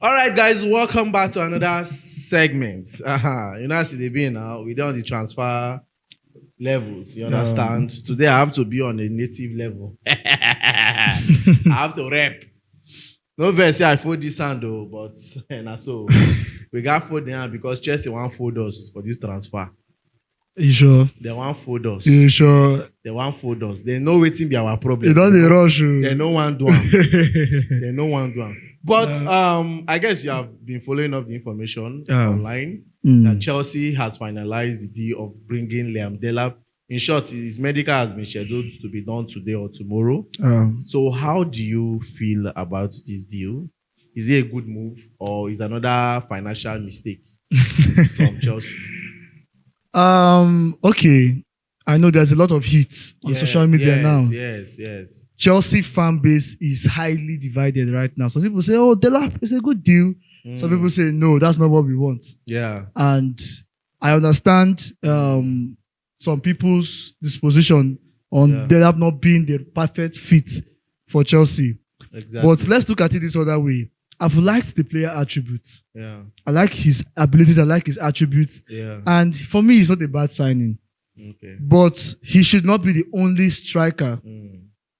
All right, guys, welcome back to another segment. You know, as it be now, we don't the transfer levels. You understand? Today, I have to be on a native level. I have to rep. No verse say I fold this hand though, but and so we got fold now because Chelsea want fold us for this transfer. You sure? They want fold us. You sure? They want fold us. They know waiting be our problem. You don't dey rush. They no one do am. They no one do am. But I guess you have been following up the information online that Chelsea has finalized the deal of bringing Liam Delap. In short, his medical has been scheduled to be done today or tomorrow. So how do you feel about this deal? Is it a good move or is another financial mistake from Chelsea? Okay. I know there's a lot of heat on social media now. Yes. Chelsea fan base is highly divided right now. Some people say, "Oh, Delap is a good deal." Some people say, "No, that's not what we want." Yeah. And I understand some people's disposition on Delap not being the perfect fit for Chelsea. Exactly. But let's look at it this other way. I've liked the player attributes. Yeah. I like his abilities. I like his attributes. Yeah. And for me, it's not a bad signing. Okay. But he should not be the only striker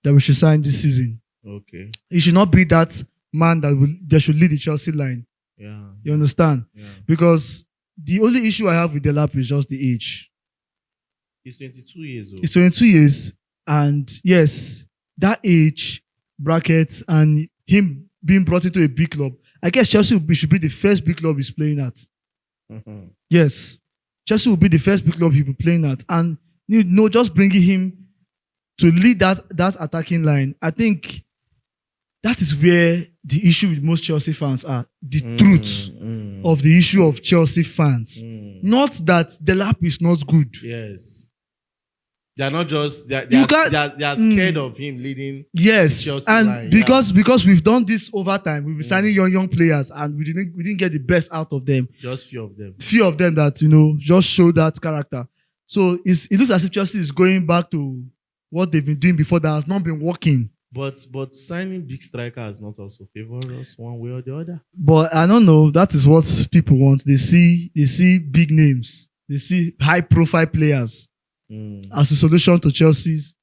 that we should sign this season. Okay. He should not be that man that should lead the Chelsea line. Yeah. You understand? Yeah. Because the only issue I have with Delap is just the age. He's 22 years old. He's 22 years. And yes, that age brackets and him being brought into a big club. I guess Chelsea should be the first big club he's playing at. Mm-hmm. Yes. Chelsea will be the first big club he'll be playing at. And just bringing him to lead that attacking line, I think that is where the issue with most Chelsea fans are. The truth of the issue of Chelsea fans. Not that Delap is not good. Yes. They are not just they are scared of him leading. Yes, Chelsea and line. because we've done this over time, we've been signing young players, and we didn't get the best out of them. Just few of them. Few of them that just show that character. So it looks as if Chelsea is going back to what they've been doing before that has not been working. But signing big striker has not also favored us one way or the other. But I don't know. That is what people want. They see big names. They see high profile players as a solution to Chelsea's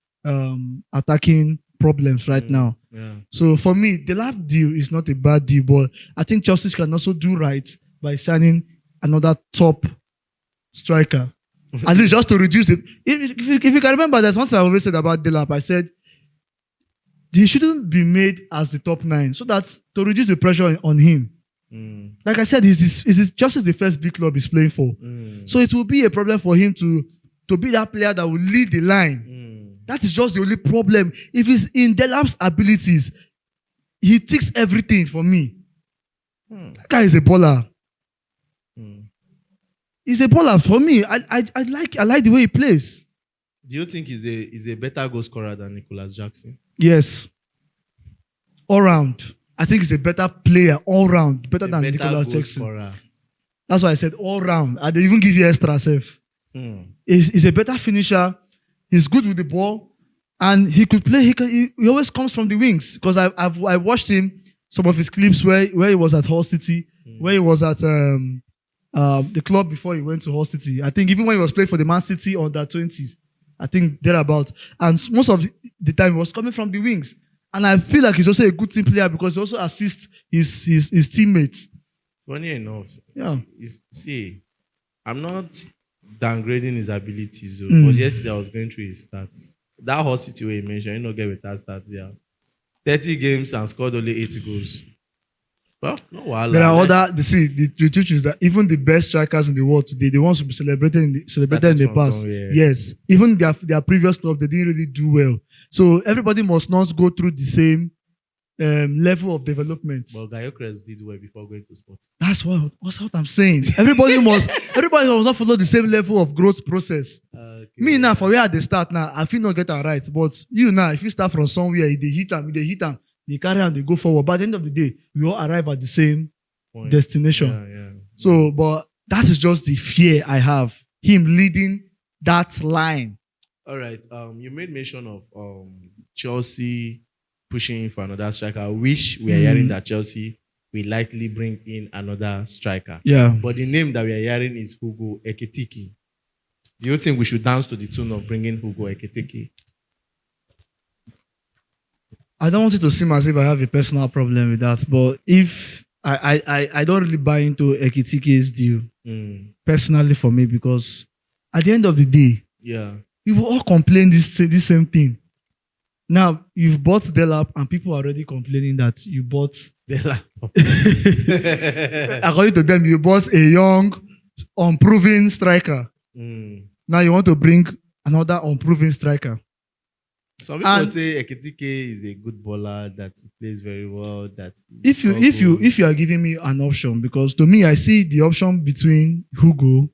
attacking problems right now. Yeah. So for me, the Delap deal is not a bad deal, but I think Chelsea can also do right by signing another top striker. At least just to reduce it. If you can remember, there's one thing I always said about Delap. I said he shouldn't be made as the top 9, so that to reduce the pressure on him. Like I said, Chelsea is the first big club he's playing for. So it will be a problem for him to be that player that will lead the line. That is just the only problem. If it's in Delap's abilities, he ticks everything for me. That guy is a baller. He's a baller for me. I like the way he plays. Do you think he's a better goal scorer than Nicholas Jackson? Yes. All round. I think he's a better player all round. Better than Nicholas Jackson. Scorer. That's why I said all round. I didn't even give you extra self. He's a better finisher. He's good with the ball. And he could play. He always comes from the wings. Because I watched him, some of his clips where he was at Hull City, where he was at the club before he went to Hull City. I think even when he was playing for the Man City under 20s, I think thereabout. And most of the time he was coming from the wings. And I feel like he's also a good team player because he also assists his teammates. Funny enough, yeah. See, I'm not downgrading his abilities, but yesterday I was going through his stats. That Hull City where you mentioned, get with that stats there. 30 games and scored only 8 goals. Well, no wahala. There are the truth is that even the best strikers in the world today, they want to be celebrated in the past. Yes. Even their previous club, they didn't really do well. So everybody must not go through the same level of development. But Gyökeres did well before going to sports. That's what I'm saying. Everybody must not follow the same level of growth process. Okay. Me now, for where they start now, I feel not get it right. But you now, if you start from somewhere, they hit them, they carry and they go forward. By the end of the day, we all arrive at the same destination. Yeah. So, but that is just the fear I have. Him leading that line. All right. You made mention of Chelsea pushing for another striker. I wish we are hearing that Chelsea we likely bring in another striker. Yeah. But the name that we are hearing is Hugo Ekitike. Do you think we should dance to the tune of bringing Hugo Ekitike? I don't want it to seem as if I have a personal problem with that, but if I don't really buy into Ekitike's deal personally for me, because at the end of the day, we will all complain this same thing. Now you've bought Delap and people are already complaining that you bought Delap. According to them, you bought a young, unproven striker. Now you want to bring another unproven striker. Some people say Ekitike is a good bowler, that he plays very well. That if you are giving me an option, because to me I see the option between Hugo,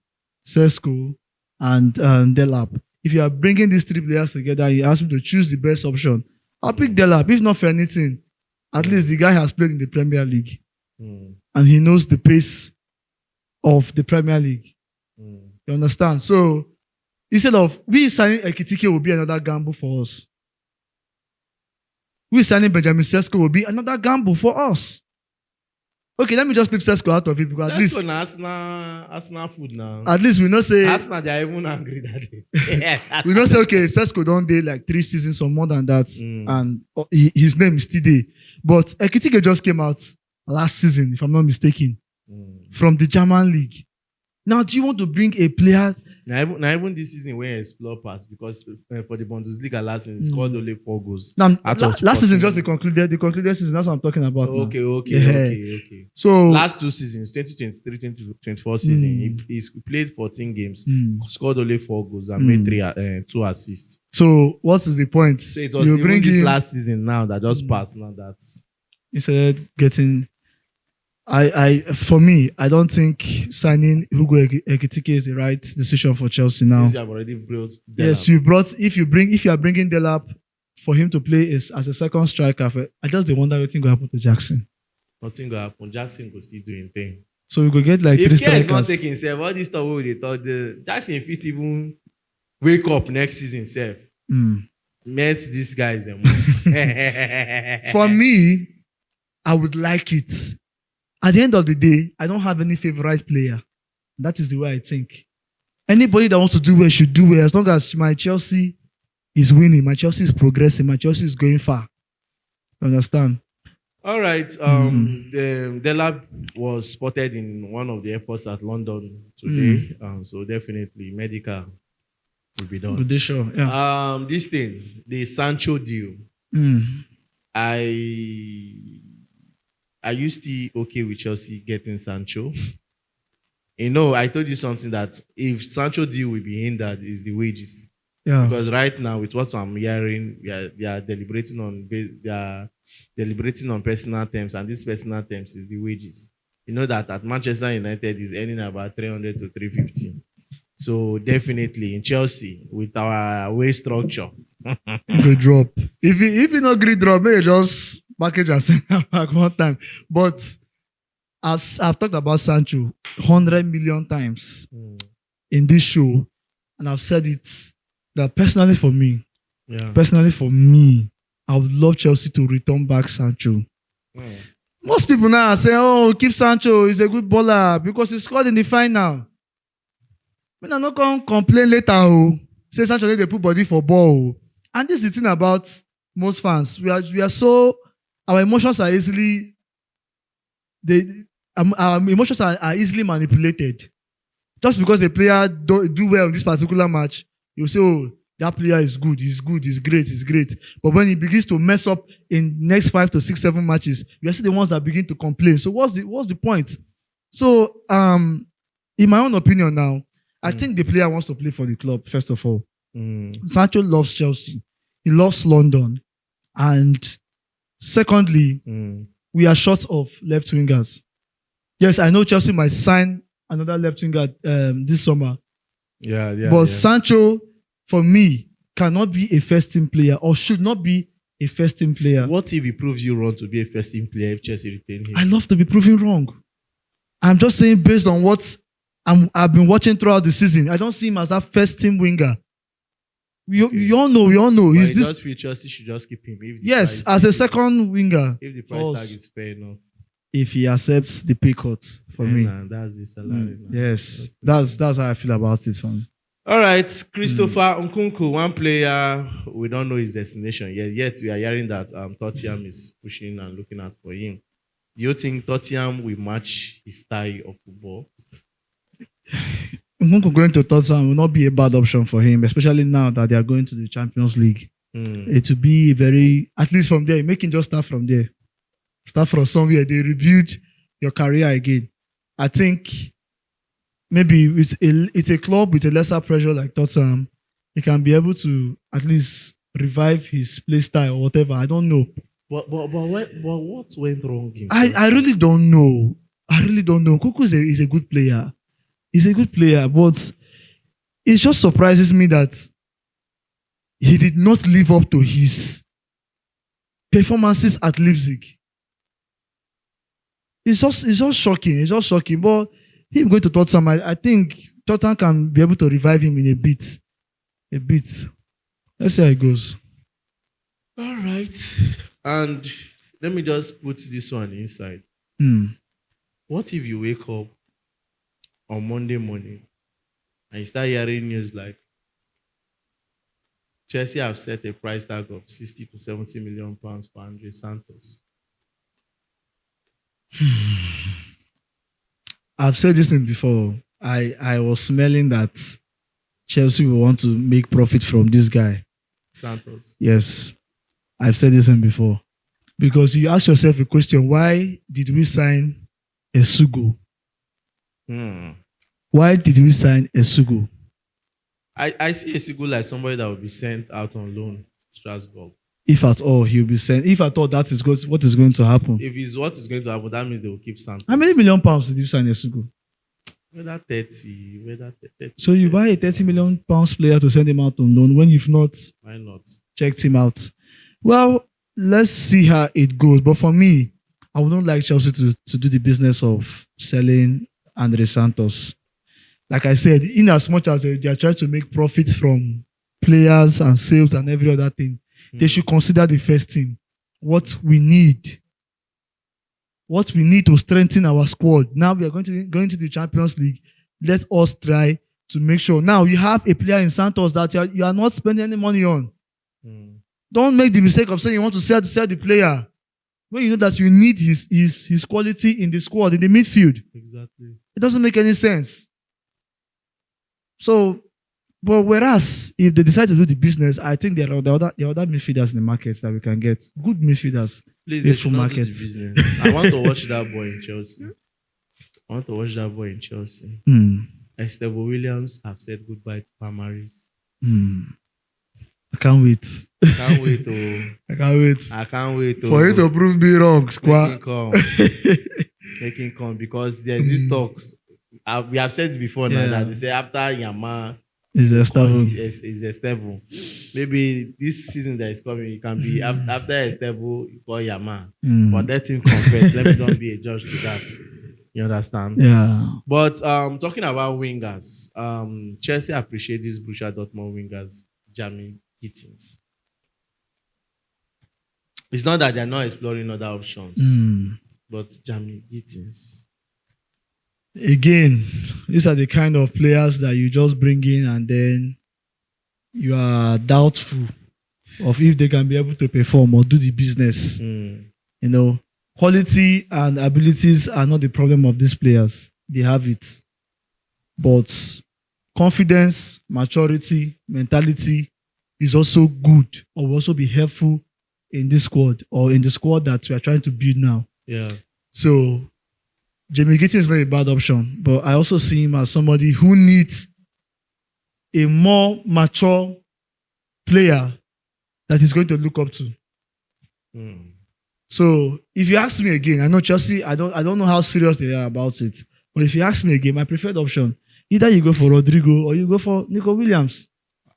Sesko, and Delap. If you are bringing these three players together and you ask me to choose the best option, I'll pick Delap. If not for anything, at least the guy has played in the Premier League and he knows the pace of the Premier League. You understand? So instead of we signing Ekitike will be another gamble for us. We signing Benjamin Sesko will be another gamble for us. Okay, let me just leave Sesko out of it, because at least Arsenal food now. At least we know say Arsenal, they are even angry that day. We know say okay, Sesko don't dey like 3 seasons or more than that, and his name is still there. But Ekitike just came out last season, if I'm not mistaken, from the German league. Now, do you want to bring a player? Now even this season when explore pass, because for the Bundesliga last season, scored only 4 goals. Now, last season just the concluded season. That's what I'm talking about. Okay. So last 2 seasons, 2023-2024 season, he played 14 games, scored only 4 goals and made 2 assists. So what is the point? So it was even this last season now that just passed. Now that's instead getting. For me, I don't think signing Hugo Ekitike is the right decision for Chelsea now. Since you have already brought Delap. Yes, if you are bringing Delap for him to play as a second striker, I just wonder what thing will happen to Jackson. Nothing will happen. Jackson will still doing thing. So we go get like 3 strikers. If not taking self, all this stuff we they thought Jackson fit even wake up next season self. Mess these guys them. For me, I would like it. At the end of the day, I don't have any favorite player. That is the way I think. Anybody that wants to do well should do well. As long as my Chelsea is winning, my Chelsea is progressing, my Chelsea is going far. You understand? All right. The Delap was spotted in one of the airports at London today. So definitely medical will be done. Good, sure. Yeah. This thing, the Sancho deal. Are you still okay with Chelsea getting Sancho? You know, I told you something that if Sancho deal will be hindered is the wages. Yeah. Because right now, with what I'm hearing, they are deliberating on personal terms, and these personal terms is the wages. You know that at Manchester United is earning about 300 to 350. So definitely in Chelsea with our wage structure, good drop. If you not great drop, maybe just package and send them back one time. But I've talked about Sancho 100 million times in this show, and I've said it that personally for me, I would love Chelsea to return back Sancho. Most people now say, "Oh, keep Sancho. He's a good bowler because he scored in the final." When I'm not going to complain later, say Sancho need to put body for ball. And this is the thing about most fans. We are so. Our emotions are easily easily manipulated. Just because a player do well in this particular match, you say, "Oh, that player is good. He's great." But when he begins to mess up in next 5 to 6, 7 matches, you are still the ones that begin to complain. So what's the point? So in my own opinion now, I think the player wants to play for the club first of all. Sancho loves Chelsea. He loves London, and secondly, we are short of left wingers. Yes, I know Chelsea might sign another left winger this summer. But Sancho, for me, cannot be a first team player or should not be a first team player. What if he proves you wrong to be a first team player if Chelsea retain him? I love to be proven wrong. I'm just saying based on what I've been watching throughout the season. I don't see him as that first team winger. We all know. But he just feel Chelsea should just keep him. Yes, as a second winger. If the price tag is fair enough. if he accepts the pay cut for me. That's the salary. Yes, that's how I feel about it for me. All right, Christopher Nkunku, one player we don't know his destination yet. Yet we are hearing that Tottenham is pushing and looking out for him. Do you think Tottenham will match his style of football? Nkunku going to Tottenham will not be a bad option for him, especially now that they are going to the Champions League. It will be very, at least from there, make him just start from there. Start from somewhere. They rebuild your career again. I think maybe it's a club with a lesser pressure like Tottenham. He can be able to at least revive his play style or whatever. I don't know. But what went wrong? I really don't know. Nkunku is a good player. He's a good player, but it just surprises me that he did not live up to his performances at Leipzig. It's just shocking. It's just shocking. But him going to Tottenham, I think Tottenham can be able to revive him in a bit. Let's see how it goes. All right. And let me just put this one inside. What if you wake up on Monday morning and you start hearing news like Chelsea have set a price tag of 60 to 70 million pounds for Andre Santos? I've said this thing before. I was smelling that Chelsea will want to make profit from this guy. Santos. Yes. I've said this thing before. Because you ask yourself a question, why did we sign Esugo? Why did we sign Esugo? I see Esugo like somebody that will be sent out on loan to Strasbourg. If at all he'll be sent. If at all that is what is going to happen. If it's what is going to happen, that means they will keep Santos. How many million pounds did you sign Esugo? Whether 30. So you buy a 30 million pounds player to send him out on loan when you've not Why not? Checked him out. Well, let's see how it goes. But for me, I would not like Chelsea to do the business of selling Andre Santos. Like I said, in as much as they are trying to make profits from players and sales and every other thing, they should consider the first thing. What we need to strengthen our squad. Now we are going to the Champions League. Let us try to make sure. Now you have a player in Santos that you are not spending any money on. Don't make the mistake of saying you want to sell the player when you know that you need his quality in the squad, in the midfield. Exactly. It doesn't make any sense. So, but whereas if they decide to do the business, I think there are other midfielders in the market that we can get. Good midfielders. Please, they should not do the business. I want to watch that boy in Chelsea. Estevao Williams have said goodbye to Palmaris. I can't wait. I can't wait. For you to prove me wrong, squad. Make him come because there's these talks. We have said before now that they say after Yama is Estevao. Is Estevao. Maybe this season that is coming, it can be after Estevao, you call Yama. But let him confess. Let me not be a judge to that. You understand? Yeah. But talking about wingers, Chelsea appreciate this Borussia Dortmund wingers, Jamie Gittins. It's not that they're not exploring other options, but Jamie Gittins. Again, these are the kind of players that you just bring in and then you are doubtful of if they can be able to perform or do the business. You know, quality and abilities are not the problem of these players. They have it. But confidence, maturity, mentality is also good or will also be helpful in this squad or in the squad that we are trying to build now. Yeah. So Jamie Gittins is not a bad option, but I also see him as somebody who needs a more mature player that he's going to look up to. So if you ask me again, I know Chelsea, I don't know how serious they are about it, but if you ask me again, my preferred option, either you go for Rodrigo or you go for Nico Williams.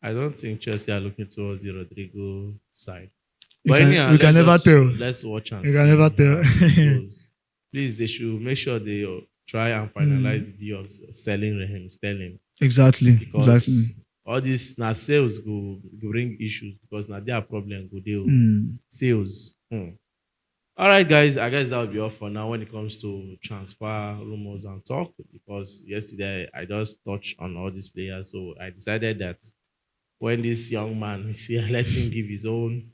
I don't think Chelsea are looking towards the Rodrigo side. We can never tell. Let's watch and see. You can never tell. Please, they should make sure they try and finalize the deal of selling Raheem Sterling. Exactly. Because all this now sales go bring issues because now their problem go deal sales. All All right, guys. I guess that will be all for now when it comes to transfer rumors and talk. Because yesterday I just touched on all these players, so I decided that when this young man is here, let him give his own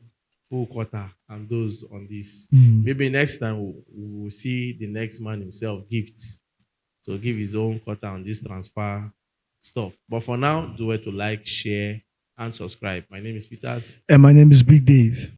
full quarter and those on this. Maybe next time we'll see the next man himself gifts. So give his own quarter on this transfer stuff. But for now, do it to like, share, and subscribe. My name is Peters. And my name is Big Dave.